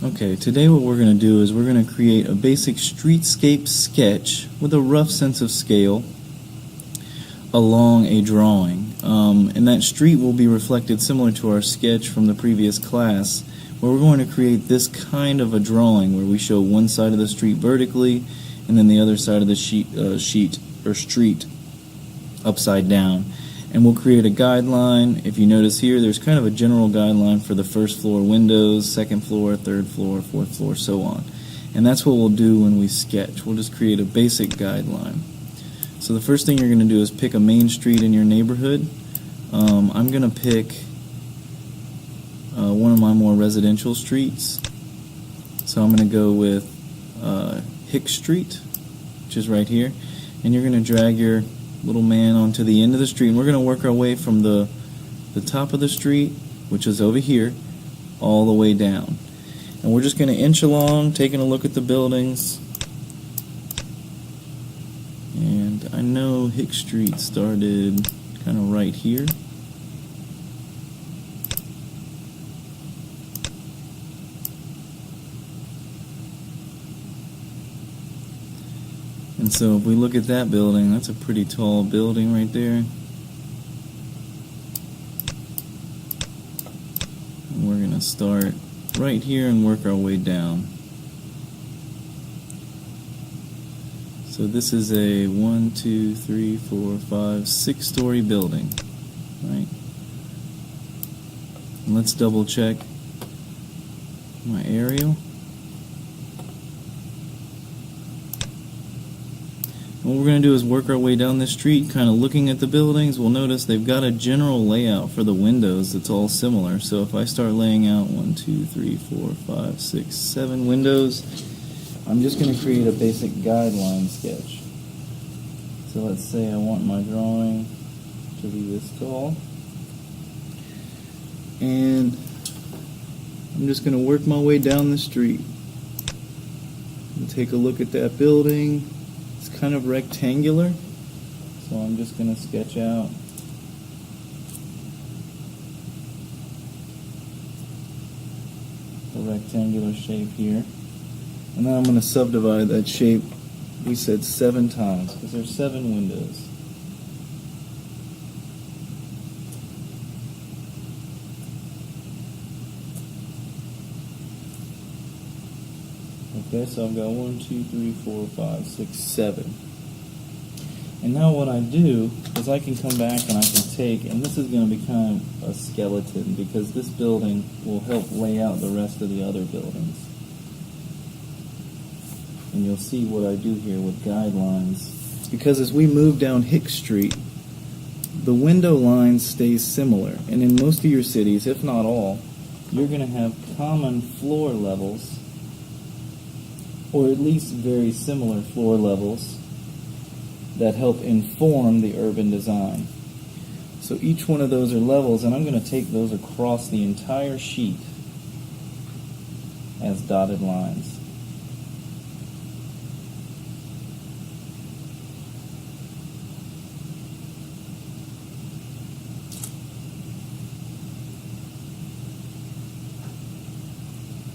Okay, today what we're going to do is we're going to create a basic streetscape sketch with a rough sense of scale along a drawing. And that street will be reflected similar to our sketch from the previous class, where we're going to create this kind of a drawing where we show one side of the street vertically and then the other side of the street upside down. And we'll create a guideline. If you notice here, there's kind of a general guideline for the first floor windows, second floor, third floor, fourth floor, so on. And that's what we'll do when we sketch. We'll just create a basic guideline. So the first thing you're going to do is pick a main street in your neighborhood. I'm going to pick one of my more residential streets. So I'm going to go with Hicks Street, which is right here. And you're going to drag your little man onto the end of the street, and we're going to work our way from the top of the street, which is over here, all the way down. And we're just going to inch along, taking a look at the buildings. And I know Hicks Street started kind of right here. And so if we look at that building, that's a pretty tall building right there. And we're going to start right here and work our way down. So this is a 1, 2, 3, 4, 5, 6-story building, right? And let's double check my aerial. What we're going to do is work our way down this street, kind of looking at the buildings. We'll notice they've got a general layout for the windows that's all similar. So if I start laying out 1, 2, 3, 4, 5, 6, 7 windows, I'm just going to create a basic guideline sketch. So let's say I want my drawing to be this tall. And I'm just going to work my way down the street and take a look at that building. It's kind of rectangular, so I'm just going to sketch out the rectangular shape here. And then I'm going to subdivide that shape, we said 7 times, because there's 7 windows. Okay, so I've got 1, 2, 3, 4, 5, 6, 7. And now what I do is I can come back and I can take, and this is going to be kind of a skeleton, because this building will help lay out the rest of the other buildings. And you'll see what I do here with guidelines. Because as we move down Hicks Street, the window line stays similar. And in most of your cities, if not all, you're going to have common floor levels, or at least very similar floor levels, that help inform the urban design. So each one of those are levels, and I'm going to take those across the entire sheet as dotted lines.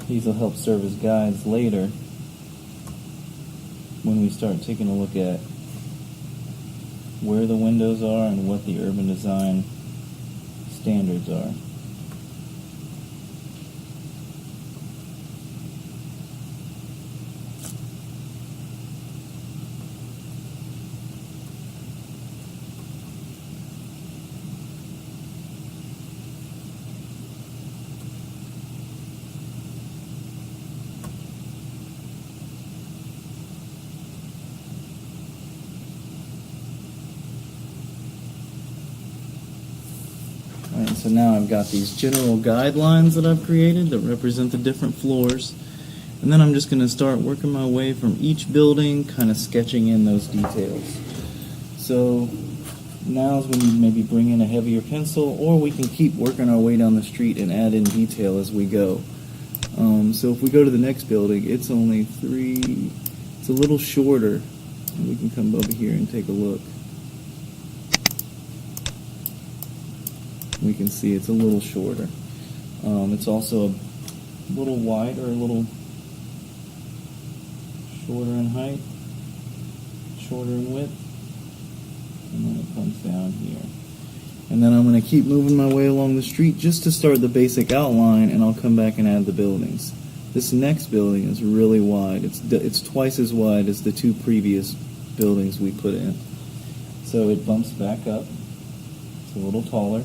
These will help serve as guides later when we start taking a look at where the windows are and what the urban design standards are. Alright, so now I've got these general guidelines that I've created that represent the different floors, and then I'm just going to start working my way from each building, kind of sketching in those details. So now's when you maybe bring in a heavier pencil, or we can keep working our way down the street and add in detail as we go. So if we go to the next building, it's only 3, it's a little shorter, and we can come over here and take a look. We can see it's a little shorter. It's also little wider, a little shorter in height, shorter in width, and then it comes down here. And then I'm going to keep moving my way along the street just to start the basic outline, and I'll come back and add the buildings. This next building is really wide. It's twice as wide as the two previous buildings we put in. So it bumps back up. It's a little taller.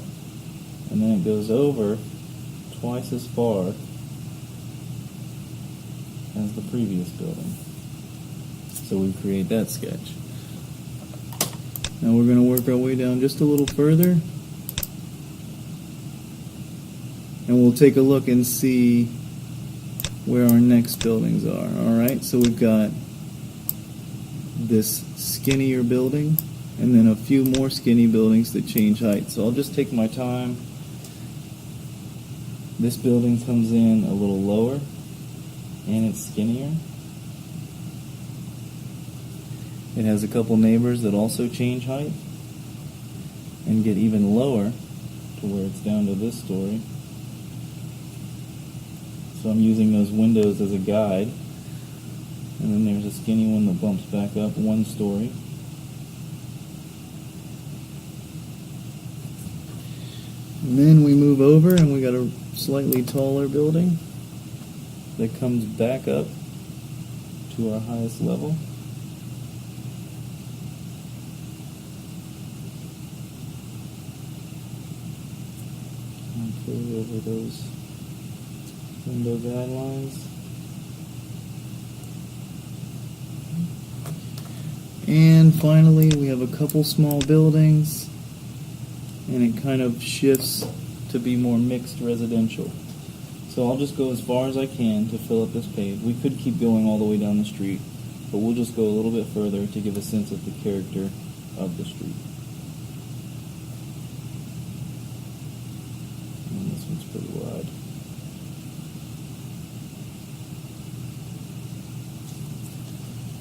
And then it goes over twice as far as the previous building. So we create that sketch. Now we're going to work our way down just a little further. And we'll take a look and see where our next buildings are. Alright, so we've got this skinnier building, and then a few more skinny buildings that change height. So I'll just take my time. This building comes in a little lower, and it's skinnier. It has a couple neighbors that also change height and get even lower to where it's down to this story. So I'm using those windows as a guide. And then there's a skinny one that bumps back up one story. And then we move over and we got a slightly taller building that comes back up to our highest level. And carry over those window guidelines. And finally, we have a couple small buildings, and it kind of shifts to be more mixed residential. So I'll just go as far as I can to fill up this page. We could keep going all the way down the street, but we'll just go a little bit further to give a sense of the character of the street. And this one's pretty wide.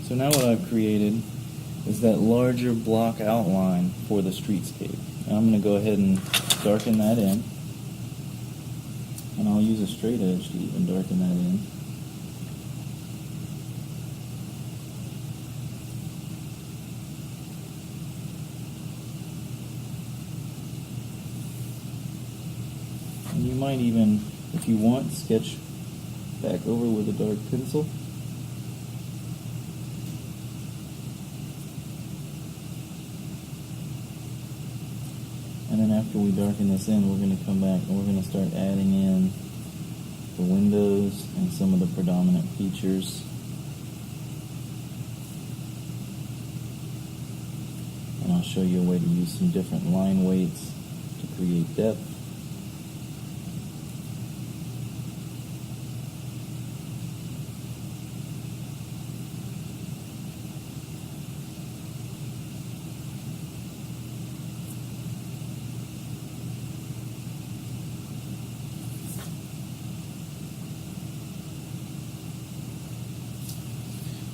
So now what I've created is that larger block outline for the streetscape. And I'm going to go ahead and darken that in. And I'll use a straight edge to even darken that in. And you might even, if you want, sketch back over with a dark pencil. And then after we darken this in, we're going to come back and we're going to start adding in the windows and some of the predominant features. And I'll show you a way to use some different line weights to create depth.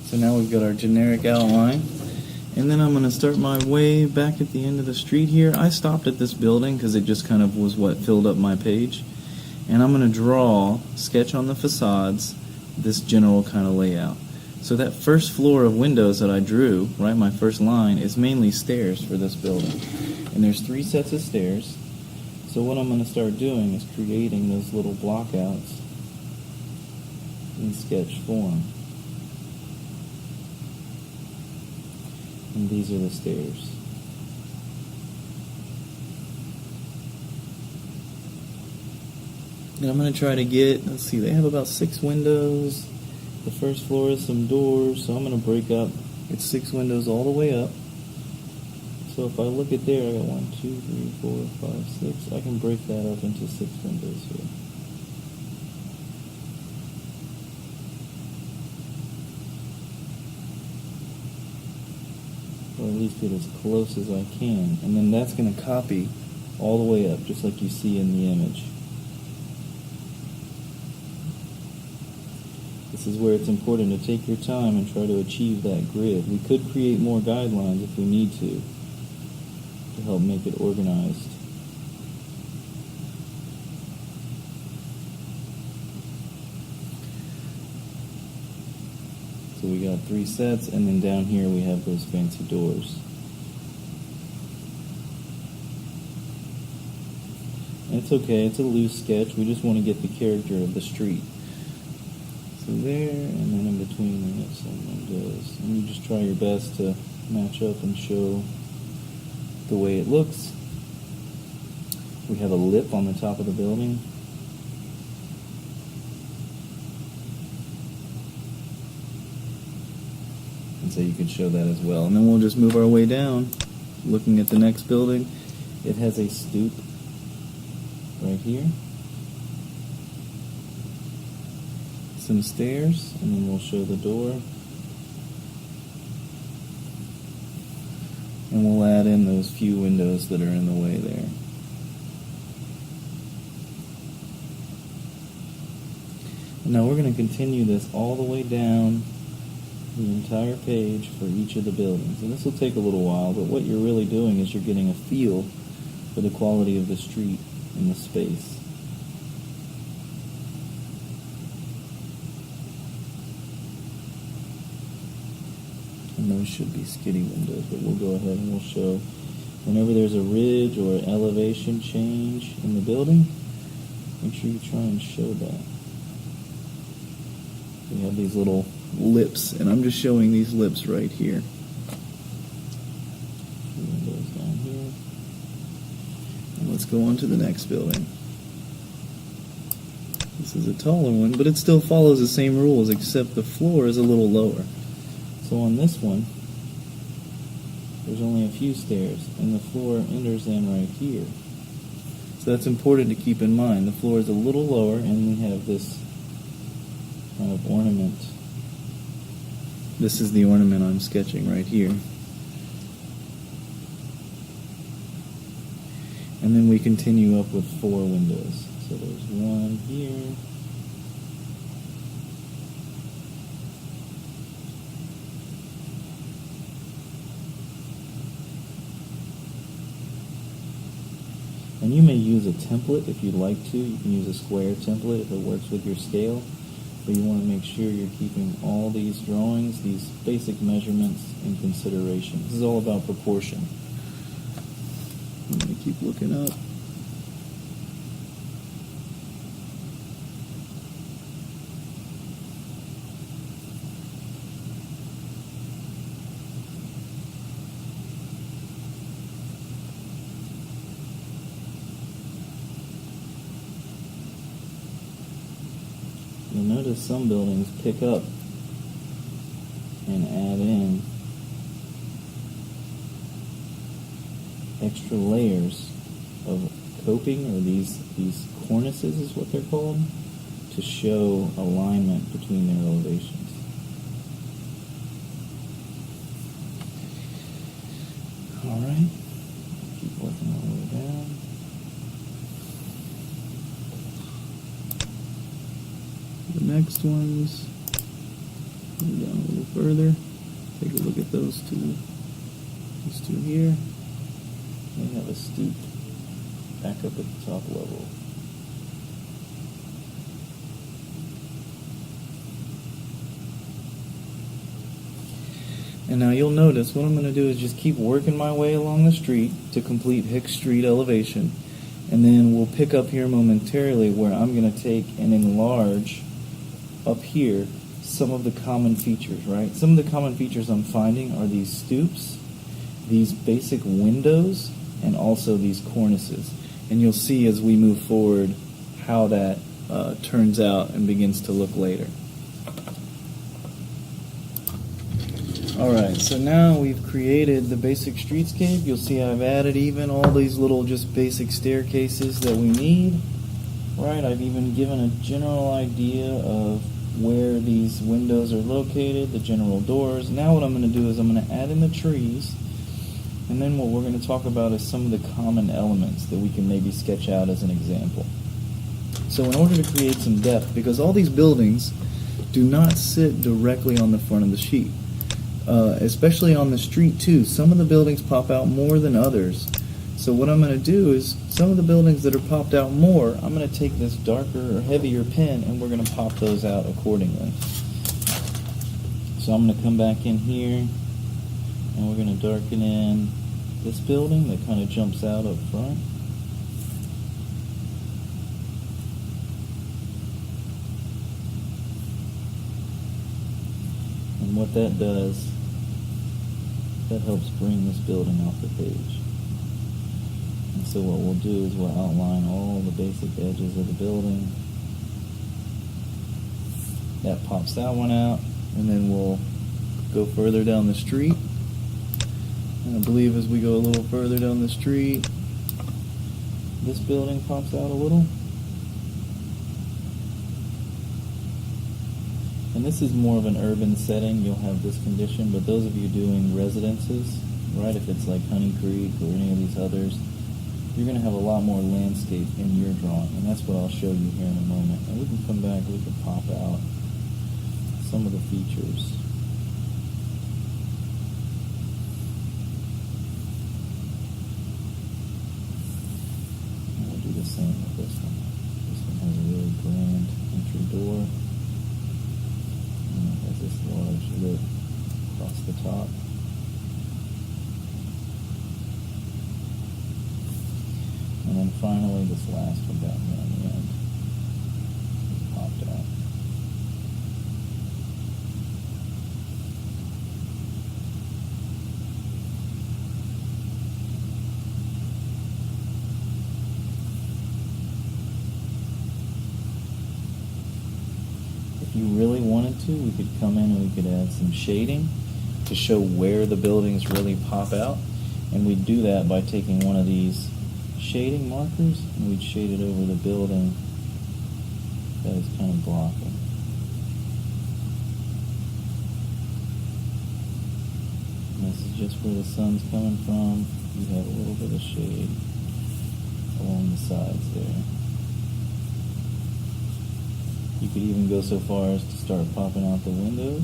So now we've got our generic outline, and then I'm going to start my way back at the end of the street here. I stopped at this building because it just kind of was what filled up my page, and I'm going to draw, sketch on the facades, this general kind of layout. So that first floor of windows that I drew, right, my first line, is mainly stairs for this building. And there's 3 sets of stairs. So what I'm going to start doing is creating those little blockouts in sketch form. And these are the stairs. And I'm going to try to get, let's see, they have about 6 windows. The first floor is some doors, so I'm going to break up. It's 6 windows all the way up. So if I look at there, I got 1, 2, 3, 4, 5, 6. I can break that up into 6 windows here. Or at least get as close as I can. And then that's going to copy all the way up, just like you see in the image. This is where it's important to take your time and try to achieve that grid. We could create more guidelines if we need to help make it organized. So we got 3 sets, and then down here we have those fancy doors. It's okay, it's a loose sketch. We just want to get the character of the street. So there, and then in between we have some windows. And you just try your best to match up and show the way it looks. We have a lip on the top of the building. And so you could show that as well. And then we'll just move our way down, looking at the next building. It has a stoop right here. Some stairs, and then we'll show the door. And we'll add in those few windows that are in the way there. And now we're going to continue this all the way down the entire page for each of the buildings. And this will take a little while, but what you're really doing is you're getting a feel for the quality of the street and the space. And those should be skiddy windows, but we'll go ahead and we'll show whenever there's a ridge or elevation change in the building, make sure you try and show that. We have these little lips, and I'm just showing these lips right here. Windows down here. And let's go on to the next building. This is a taller one, but it still follows the same rules, except the floor is a little lower. So on this one, there's only a few stairs, and the floor enters in right here. So that's important to keep in mind. The floor is a little lower, and we have this kind of ornament. This is the ornament I'm sketching right here. And then we continue up with 4 windows. So there's one here. And you may use a template if you'd like to. You can use a square template if it works with your scale. But you want to make sure you're keeping all these drawings, these basic measurements in consideration. This is all about proportion. I'm going to keep looking up. You'll notice some buildings pick up and add in extra layers of coping, or these cornices is what they're called, to show alignment between their elevations. Alright, keep working all the way down. The next ones, go down a little further, take a look at those two here. They have a stoop back up at the top level. And now you'll notice what I'm going to do is just keep working my way along the street to complete Hicks Street elevation. And then we'll pick up here momentarily where I'm going to take and enlarge up here some of the common features, right? Some of the common features I'm finding are these stoops, these basic windows, and also these cornices. And you'll see as we move forward how that turns out and begins to look later. Alright, so now we've created the basic streetscape. You'll see I've added even all these little just basic staircases that we need. Right, I've even given a general idea of where these windows are located, the general doors. Now what I'm going to do is I'm going to add in the trees, and then what we're going to talk about is some of the common elements that we can maybe sketch out as an example. So in order to create some depth, because all these buildings do not sit directly on the front of the sheet, especially on the street too, some of the buildings pop out more than others. So what I'm going to do is, some of the buildings that are popped out more, I'm going to take this darker or heavier pen and we're going to pop those out accordingly. So I'm going to come back in here and we're going to darken in this building that kind of jumps out up front. And what that does, that helps bring this building off the page. And so what we'll do is we'll outline all the basic edges of the building. That pops that one out, and then we'll go further down the street. And I believe as we go a little further down the street, this building pops out a little. And this is more of an urban setting, you'll have this condition, but those of you doing residences, right, if it's like Honey Creek or any of these others, you're going to have a lot more landscape in your drawing, and that's what I'll show you here in a moment. And we can come back, we can pop out some of the features. And we'll do the same with this one. This one has a really grand entry door. And it has this large lip across the top. And then finally, this last one down here on the end is popped out. If you really wanted to, we could come in and we could add some shading to show where the buildings really pop out. And we'd do that by taking one of these shading markers and we'd shade it over the building that is kind of blocking. And this is just where the sun's coming from. You have a little bit of shade along the sides there. You could even go so far as to start popping out the windows.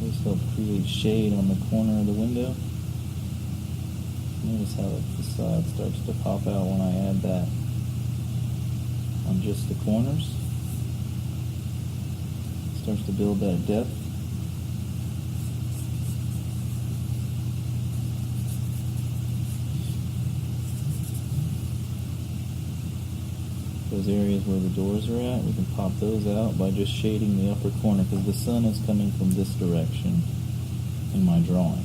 This helps create shade on the corner of the window. Notice how the facade starts to pop out when I add that on just the corners. It starts to build that depth. Those areas where the doors are at, we can pop those out by just shading the upper corner because the sun is coming from this direction in my drawing.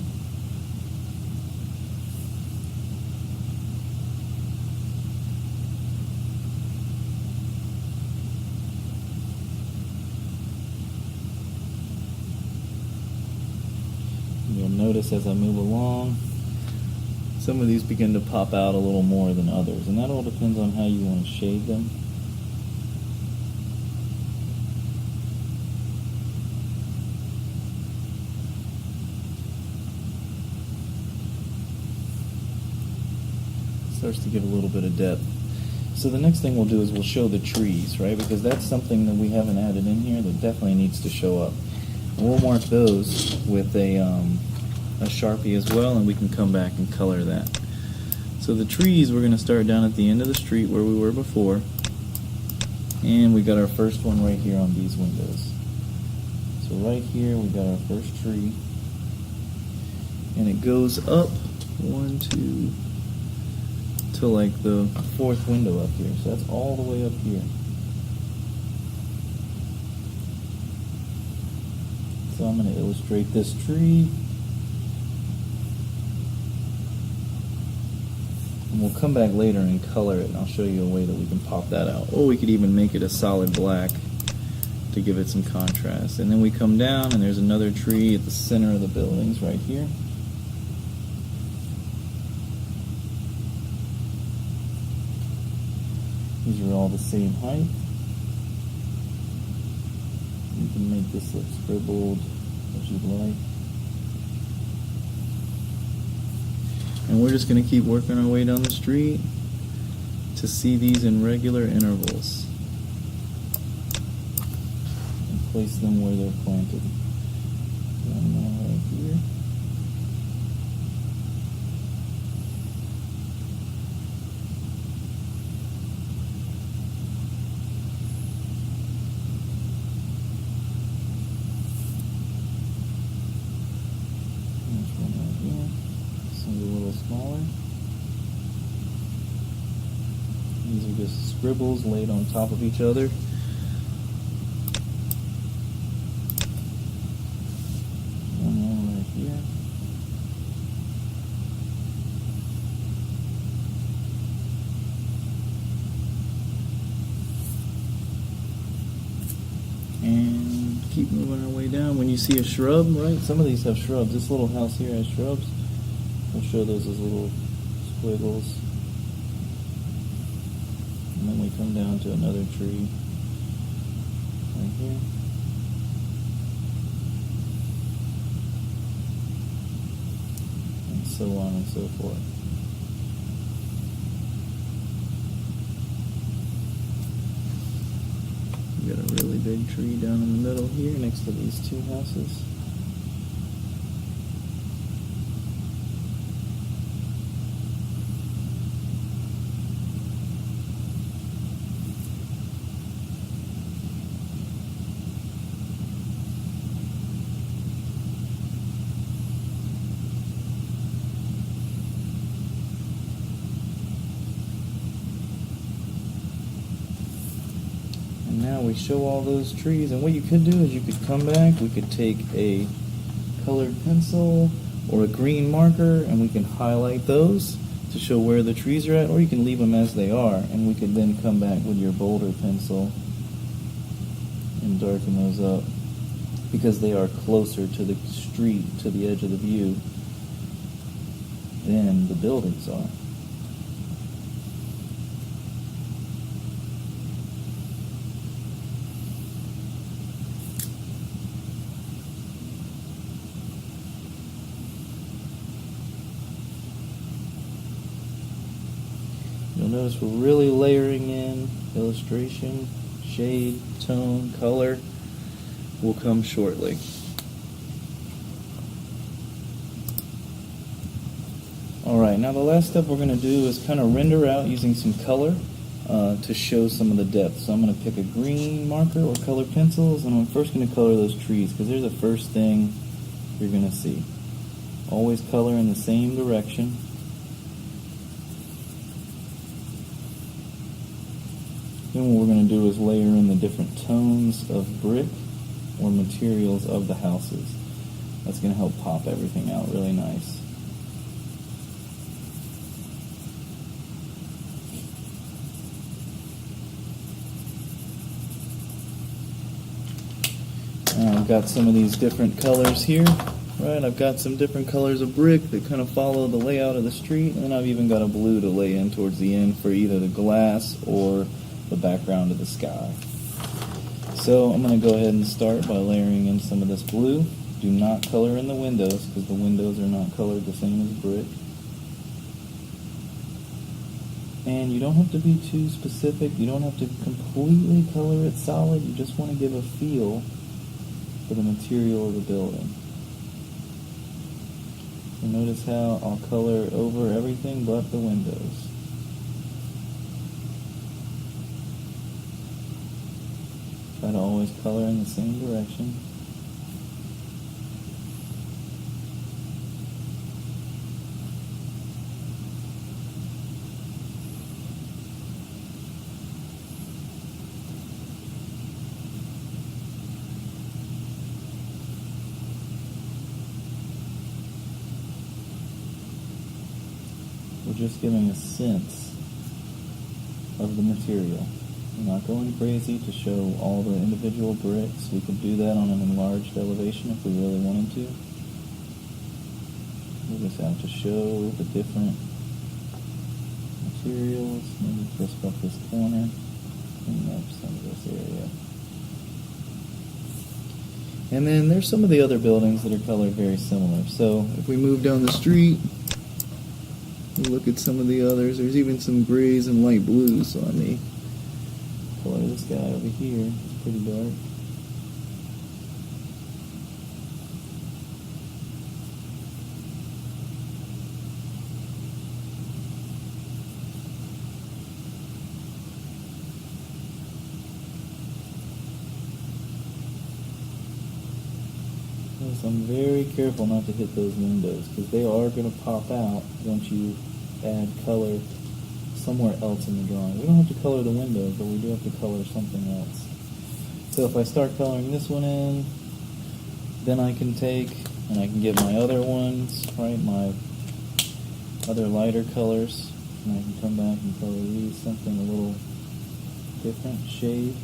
You'll notice as I move along, some of these begin to pop out a little more than others, and that all depends on how you want to shade them. It starts to give a little bit of depth. So the next thing we'll do is we'll show the trees, right? Because that's something that we haven't added in here that definitely needs to show up. And we'll mark those with a Sharpie as well, and we can come back and color that. So the trees, we're going to start down at the end of the street where we were before, and we got our first one right here on these windows. So right here we got our first tree, and it goes up 1, 2 to like the 4th window up here. So that's all the way up here. So I'm going to illustrate this tree. And we'll come back later and color it, and I'll show you a way that we can pop that out. Or we could even make it a solid black to give it some contrast. And then we come down, and there's another tree at the center of the buildings right here. These are all the same height. You can make this look scribbled as you'd like. And we're just going to keep working our way down the street to see these in regular intervals and place them where they're planted. One more right here. scribbles laid on top of each other. One more right here. And keep moving our way down. When you see a shrub, right? Some of these have shrubs. This little house here has shrubs. We'll show those as little squiggles. And then we come down to another tree right here. And so on and so forth. We got a really big tree down in the middle here next to these two houses. Now we show all those trees, and what you could do is you could come back, we could take a colored pencil or a green marker and we can highlight those to show where the trees are at, or you can leave them as they are, and we could then come back with your bolder pencil and darken those up because they are closer to the street, to the edge of the view, than the buildings are. You'll notice we're really layering in illustration, shade, tone, color will come shortly. Alright, now the last step we're going to do is kind of render out using some color to show some of the depth. So I'm going to pick a green marker or colored pencils, and I'm first going to color those trees because they're the first thing you're going to see. Always color in the same direction. Then what we're going to do is layer in the different tones of brick or materials of the houses. That's going to help pop everything out really nice. I've got some of these different colors here. Right, I've got some different colors of brick that kind of follow the layout of the street, and I've even got a blue to lay in towards the end for either the glass or the background of the sky. So I'm going to go ahead and start by layering in some of this blue. Do not color in the windows because the windows are not colored the same as brick. And you don't have to be too specific. You don't have to completely color it solid. You just want to give a feel for the material of the building. So notice how I'll color over everything but the windows. Try to always color in the same direction. We're just giving a sense of the material. We're not going crazy to show all the individual bricks. We could do that on an enlarged elevation if we really wanted to. We just have to show the different materials. Maybe crisp up this corner, clean up some of this area. And then there's some of the other buildings that are colored very similar. So if we move down the street, we look at some of the others. There's even some grays and light blues. So I may color this guy over here. It's pretty dark. So I'm very careful not to hit those windows because they are going to pop out once you add color somewhere else in the drawing. We don't have to color the windows, but we do have to color something else. So if I start coloring this one in, then I can take and I can get my other ones, right, my other lighter colors, and I can come back and color these something a little different shade.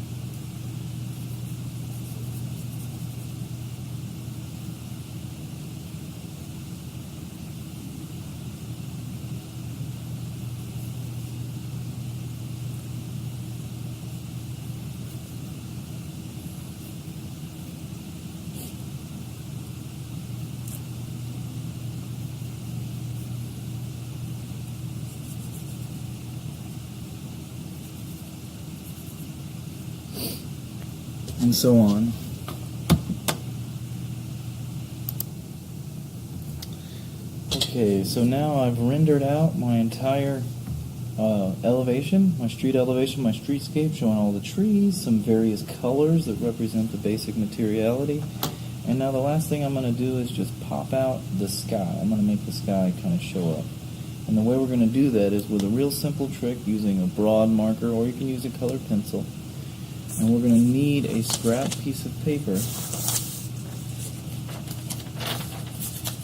And so on. Okay, so now I've rendered out my entire elevation, my street elevation, my streetscape, showing all the trees, some various colors that represent the basic materiality. And now the last thing I'm going to do is just pop out the sky. I'm going to make the sky kind of show up. And the way we're going to do that is with a real simple trick using a broad marker, or you can use a colored pencil. And we're going to need a scrap piece of paper.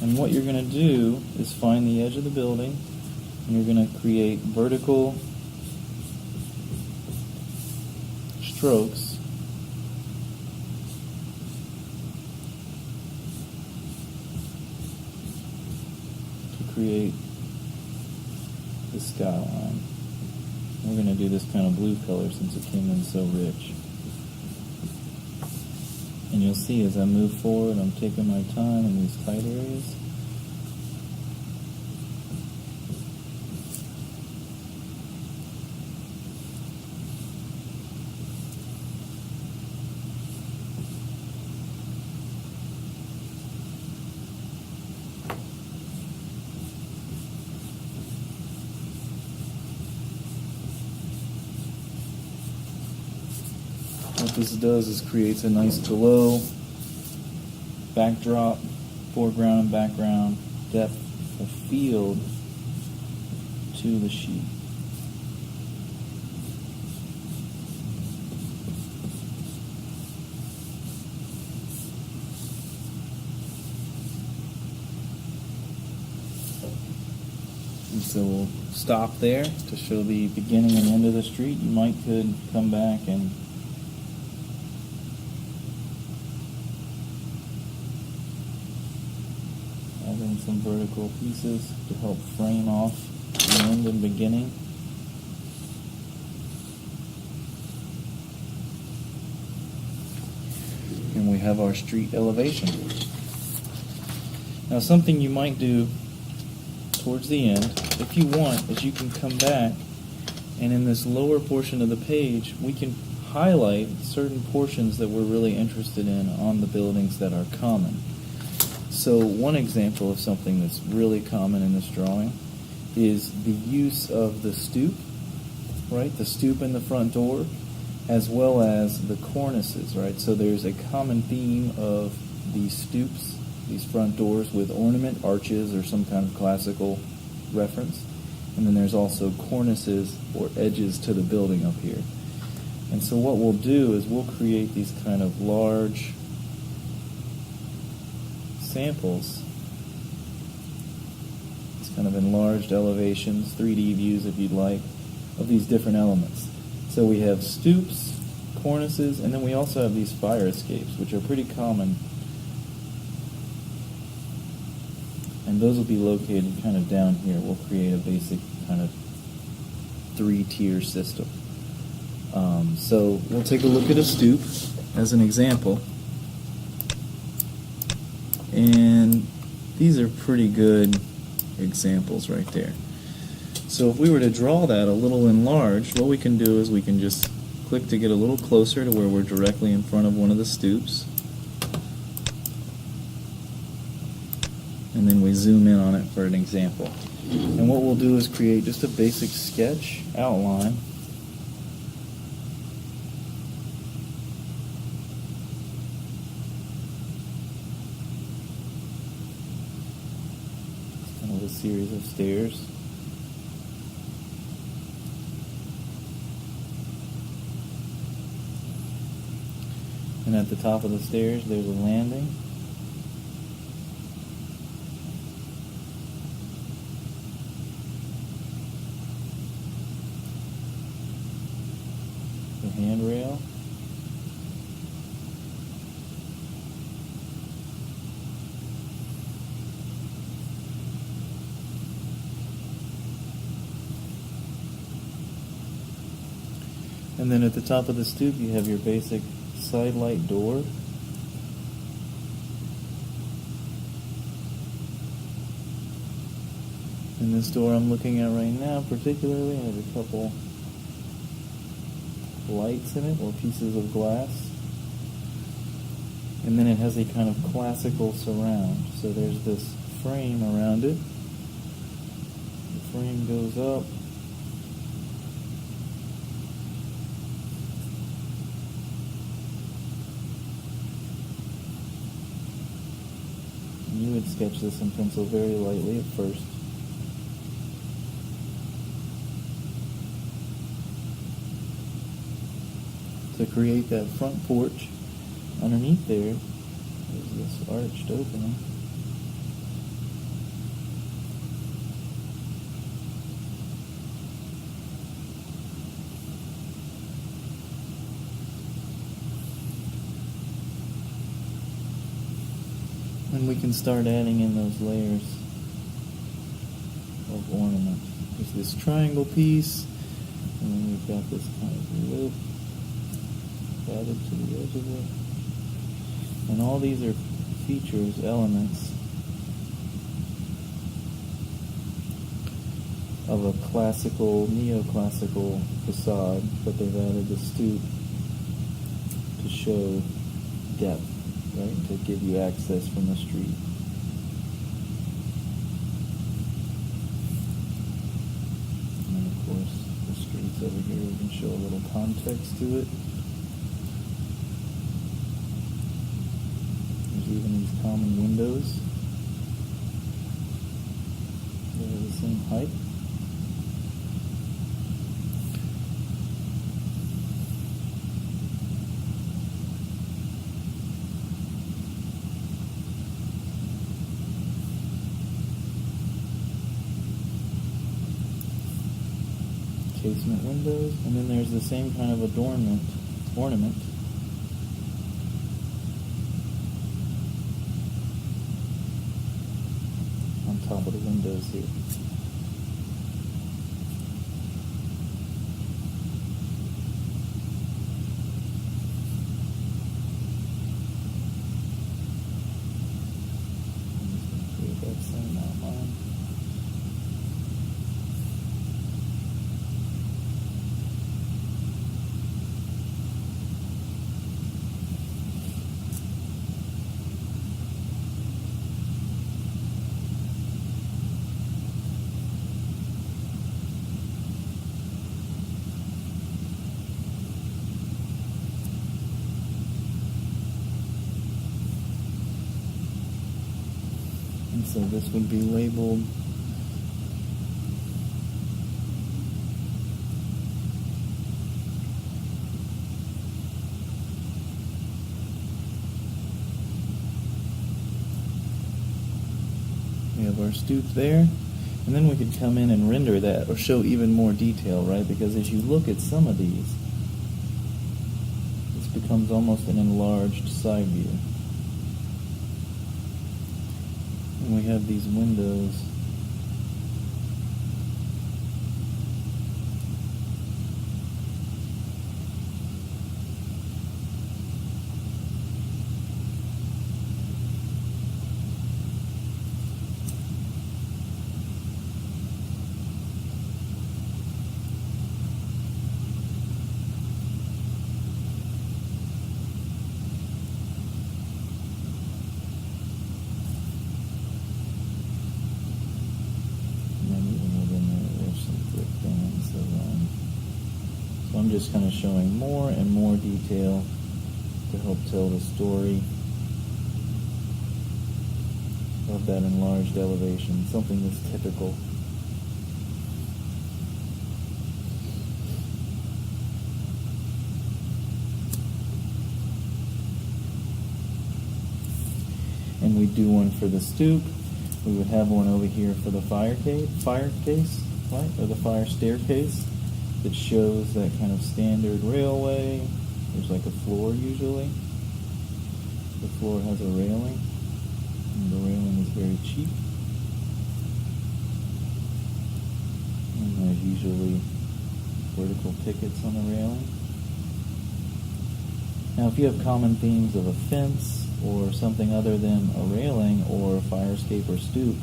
And what you're going to do is find the edge of the building, and you're going to create vertical strokes to create the skyline. We're going to do this kind of blue color since it came in so rich. And you'll see as I move forward, I'm taking my time in these tight areas. What this does is creates a nice glow, backdrop, foreground and background, depth of field to the sheet. And so we'll stop there to show the beginning and end of the street. You might could come back and add in some vertical pieces to help frame off the end and beginning. And we have our street elevation. Now something you might do towards the end, if you want, is you can come back and in this lower portion of the page we can highlight certain portions that we're really interested in on the buildings that are common. So one example of something that's really common in this drawing is the use of the stoop, right? The stoop in the front door, as well as the cornices, right? So there's a common theme of these stoops, these front doors with ornament, arches, or some kind of classical reference. And then there's also cornices or edges to the building up here. And so what we'll do is we'll create these kind of large samples. It's kind of enlarged elevations, 3D views if you'd like, of these different elements. So we have stoops, cornices, and then we also have these fire escapes, which are pretty common. And those will be located kind of down here. We'll create a basic kind of 3-tier system. So we'll take a look at a stoop as an example. And these are pretty good examples right there. So if we were to draw that a little enlarged, what we can do is we can just click to get a little closer to where we're directly in front of one of the stoops. And then we zoom in on it for an example. And what we'll do is create just a basic sketch outline. Kind of a series of stairs. And at the top of the stairs, there's a landing. The handrail. And then at the top of the stoop, you have your basic side light door. And this door I'm looking at right now particularly has a couple lights in it, or pieces of glass. And then it has a kind of classical surround. So there's this frame around it. The frame goes up. You would sketch this in pencil very lightly at first. To create that front porch, underneath there is this arched opening. And we can start adding in those layers of ornament. There's this triangle piece, and then we've got this kind of lip added to the edge of it. And all these are features, elements of a classical, neoclassical facade, but they've added the stoop to show depth. Right, to give you access from the street. And of course, the streets over here, we can show a little context to it. There's even these common windows. They're the same height. Casement windows, and then there's the same kind of ornament on top of the windows here. I'm just going to create that same outline. And so this would be labeled we have our stoop there, and then we could come in and render that or show even more detail, right? Because as you look at some of these, this becomes almost an enlarged side view. And we have these windows. So I'm just kind of showing more and more detail to help tell the story of that enlarged elevation, something that's typical. and we do one for the stoop. We would have one over here for the fire case, right, or the fire staircase that shows that kind of standard railway. There's like a floor usually. The floor has a railing, and the railing is very cheap. And there's usually vertical pickets on the railing. Now, if you have common themes of a fence or something other than a railing or a fire escape or stoop,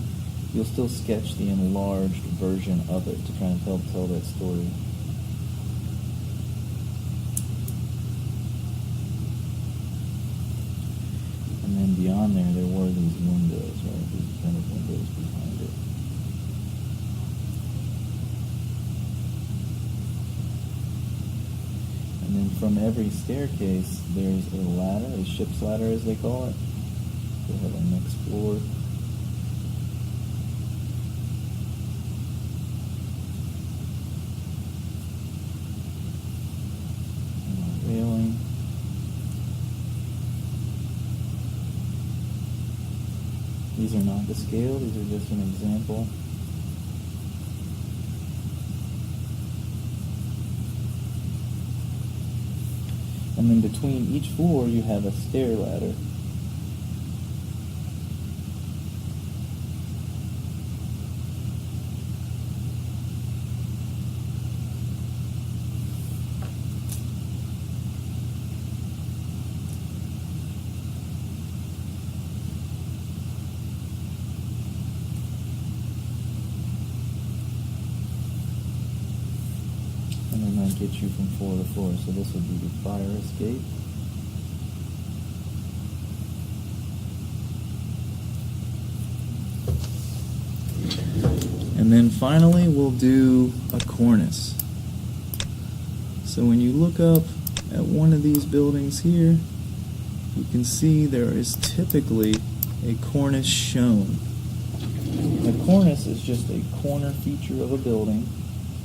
you'll still sketch the enlarged version of it to kind of help tell that story. And then beyond there were these windows, right? These kind of windows behind it. And then from every staircase, there's a ladder, a ship's ladder as they call it. They have a next floor. And a railing. These are not to scale, these are just an example. And then between each floor you have a stair ladder. And then that gets you from floor to floor. So this would be the fire escape. And then finally we'll do a cornice. So when you look up at one of these buildings here, you can see there is typically a cornice shown. A cornice is just a corner feature of a building.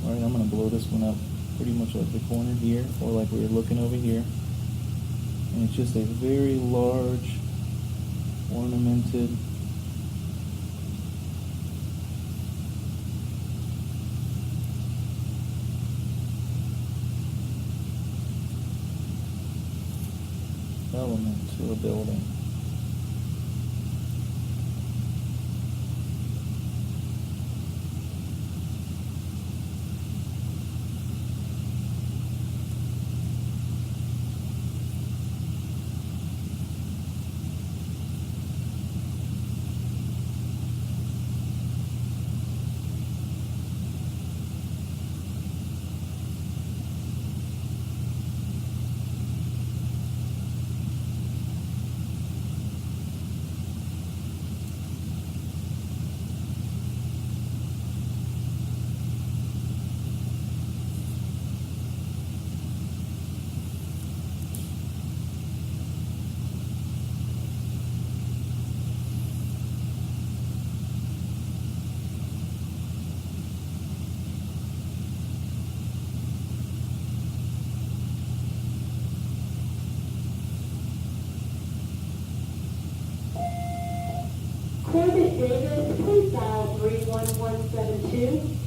All right, I'm going to blow this one up pretty much like the corner here, or like we were looking over here. And it's just a very large, ornamented element to a building. Cornice Davis, please dial 31172.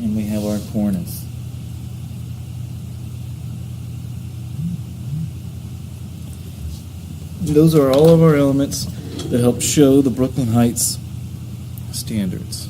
And we have our cornice. Those are all of our elements that help show the Brooklyn Heights standards.